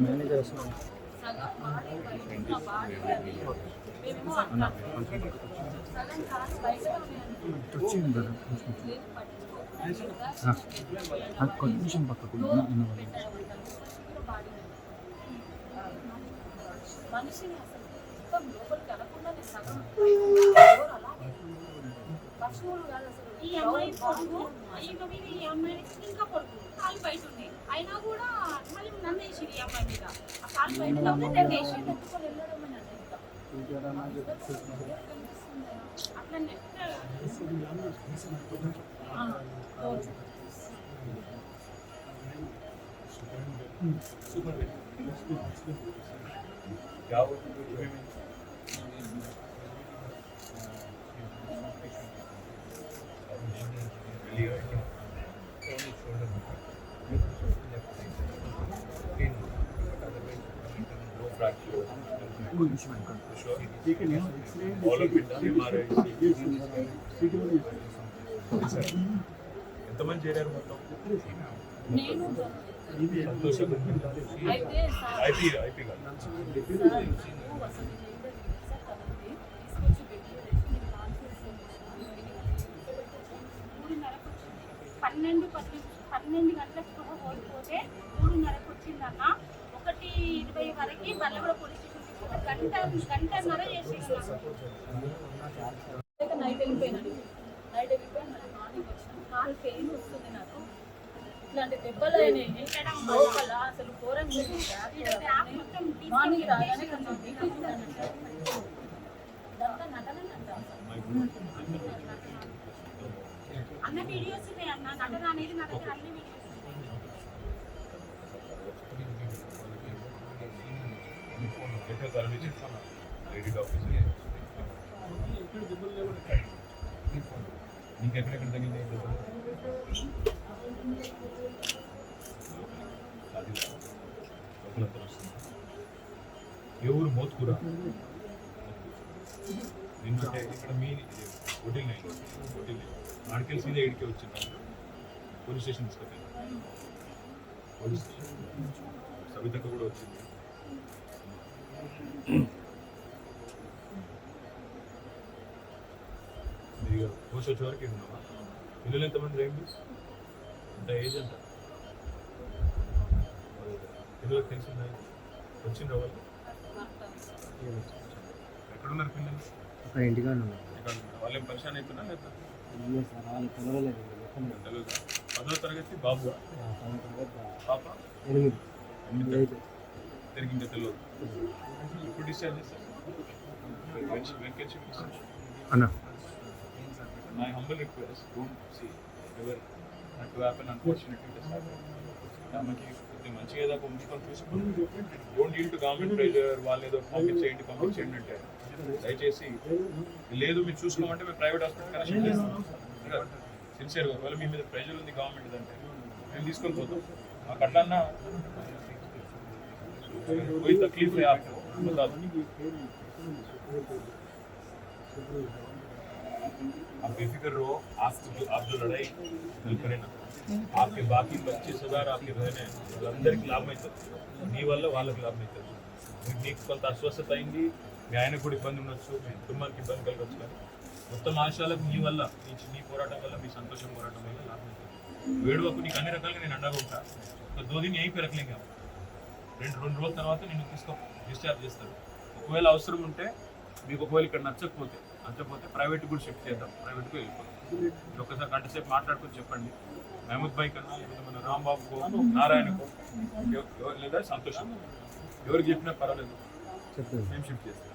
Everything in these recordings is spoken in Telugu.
మేనేజర్ వచ్చింది కదా కొంచెం పక్కకు మనిషిని అసలు మొత్తం లోపలికి అనకుండానే సగం పశువులు కాదు అసలు. ఈ అమ్మాయి పొడుగు ఇంకా మీద ఈ అమ్మాయి ఇంకా పొడుగు కాలు బయట ఉంది అయినా కూడా మళ్ళీ నన్ను వేసి ఈ అమ్మాయి మీద ఆ కాలు బయట నన్ను వేసి ఎత్తుకొని వెళ్ళడం అట్లనే ఎంతమంది చేరారు మొత్తం? నేను సంతోషం అయితే ఐపీ ఐపీ కాదు పన్నెండు గంటలకు కూడా ఓడిపోతే 3:30కు వచ్చిందన్న 1:20 వరకు బల్లగూడ పోలీస్ స్టేషన్ గంటన్నర చేసి నైట్ వెళ్ళిపోయినాను మార్నింగ్ వచ్చినాను. కాలు పెయిన్ వస్తుంది నాకు. ఇట్లాంటి దెబ్బలు అయినాయి లోపల అసలు ఘోరంగా మార్నింగ్ రాగానే కొంచెం ఇదంతా నటనంట అన్న వీడియోస్ అన్న నటన అనేది నా దగ్గర అన్ని వీడియోస్ నీకెక్కడెక్కడ తగ్గింది? ఏ ఊరు? మోత్కూర. నిన్నంటే ఇక్కడ మీ హోటల్ ఆడికెళ్ళి సీదా ఇడికే వచ్చింది. పోలీస్ స్టేషన్ తీసుకెళ్ళి పోలీస్ స్టేషన్ సవితక్క కూడా వచ్చింది. ఇక పోస్ట్ వచ్చే వరకు ఉన్నావా? పిల్లలు ఎంతమంది రేపు? ఎంత ఏజ్ అంట? పిల్లలకు తెలిసిందా? వచ్చిండ్రా వాళ్ళు? ఎక్కడున్నారు పిల్లలు? ఇంటిగా వాళ్ళు ఏం పరిశాన్ అవుతున్నా లేదా? తెలుగుదా? 10వ తరగతి బాబు, పాప 8 తిరిగి తెలియదు. ఇప్పుడు డిశ్చార్జ్ చేస్తారు అన్న. My humble request, don't see ever not to happen unfortunately it has happened. ఆమెకి కొద్దిగా మంచిగా ఏదో ఉంచుకొని చూసుకొని don't deal to government pressure. వాళ్ళు ఏదో పంపించేయండి అంటే దయచేసి లేదు మీరు చూసుకోమంటే మేము ప్రైవేట్ హాస్పిటల్ కనెక్షన్ చేస్తాం. సిన్సియర్గా ఒకవేళ మీ మీద ప్రెజర్ ఉంది గవర్నమెంట్ అంటే మేము తీసుకొని పోతాం. మాకు అట్లన్నా कोई तकलीफ है आपको बता दो. आप बेफिक्र रहो. आप जो लड़ाई कल करें ना, आपके बाकी 25,000 आपके बहने వాళ్ళందరికీ లాభం అవుతుంది. నీ వల్ల వాళ్ళకి లాభం అవుతుంది. నీకు కొంత అస్వస్థత అయింది, మీ ఆయనకు కూడా ఇబ్బంది ఉండొచ్చు, మీ కుటుంబానికి ఇబ్బంది కలగచ్చు. కానీ మొత్తం ఆశయాలకు మీ వల్ల నీ పోరాటం వల్ల మీ సంతోషం పోరాటం వల్ల లాభం అవుతుంది. వేడువకు నీకు అన్ని రకాలుగా నేను అండగా ఉంటా. ఒక 2 दिन यहीं पे रख लेंगे. 2 రోజుల తర్వాత నేను డిశ్చార్జ్ చేస్తారు. ఒకవేళ అవసరం ఉంటే మీకు ఒకవేళ ఇక్కడ నచ్చకపోతే ప్రైవేట్ కూడా షిఫ్ట్ చేద్దాం. ప్రైవేట్కి వెళ్ళిపోతాం. ఒకసారి గంట సేపు మాట్లాడుకొని చెప్పండి. మహమూద్ భాయ్ కన్నా లేదా మన రాంబాబుకో నారాయణకో లేదా సంతోషం ఎవరికి చెప్పినా పర్వాలేదు, మేము షిఫ్ట్ చేస్తాం.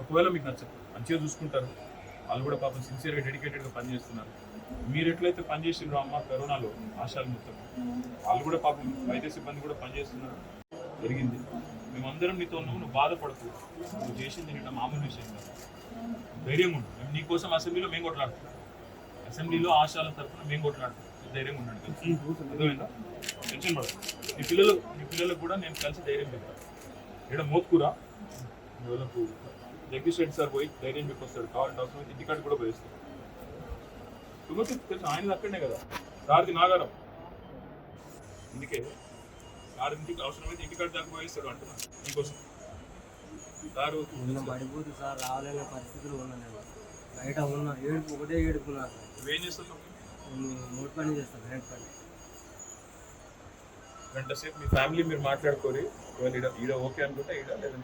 ఒకవేళ మీకు నచ్చదు మంచిగా చూసుకుంటారు. వాళ్ళు కూడా పాపం సిన్సియర్గా డెడికేటెడ్గా పనిచేస్తున్నారు. మీరు ఎట్లయితే పనిచేసిండ్రో అమ్మ కరోనాలో ఆశాలు మొత్తం వాళ్ళు కూడా పాపం వైద్య సిబ్బంది కూడా పనిచేస్తున్నారు. జరిగింది మేమందరం నీతో ఉన్నాము. నువ్వు బాధపడకు. నువ్వు చేసింది నిన్న మామూలు విషయం కాదు. ధైర్యంగా ఉండు. మేము నీకోసం అసెంబ్లీలో మేము కొట్లాడుతున్నాం. అసెంబ్లీలో ఆశాల తరఫున మేము కొట్లాడుతున్నాం. ధైర్యంగా ఉండండి. అర్థమైందా? టెన్షన్ పడదు. నీ పిల్లలకు కూడా నేను కలిసి ధైర్యం చెప్తాను. ఇక్కడ మోత్కూరా వాళ్ళకు జగదీష్ రెడ్డి సార్ పోయి ధైర్యం చెప్పొస్తాడు. కావాలంటే అవసరం ఇంటికాడ కూడా పోయిస్తాడు. తుమ్మకి తెలుసు ఆయనది అక్కడనే కదా. సార్ది నాగారం. అందుకే ఆడింటికి అవసరమైతే ఇంటికాడ దాకా పోయిస్తాడు అంటున్నా నీకోసం సారు ఉన్న పడిపోతుంది సార్, రావాలనే పరిస్థితులు ఉన్నా నేను. బయట ఉన్నా, ఏడుపు ఒకటే ఏడుపున్నా. నువ్వేం చేస్తున్నావు? మూడు పని చేస్తాను, కరెంట్ పని. గంట సేపు మీ ఫ్యామిలీ మీరు మాట్లాడుకోరి, ఈడ ఓకే అనుకుంటే ఈడ లేదంటే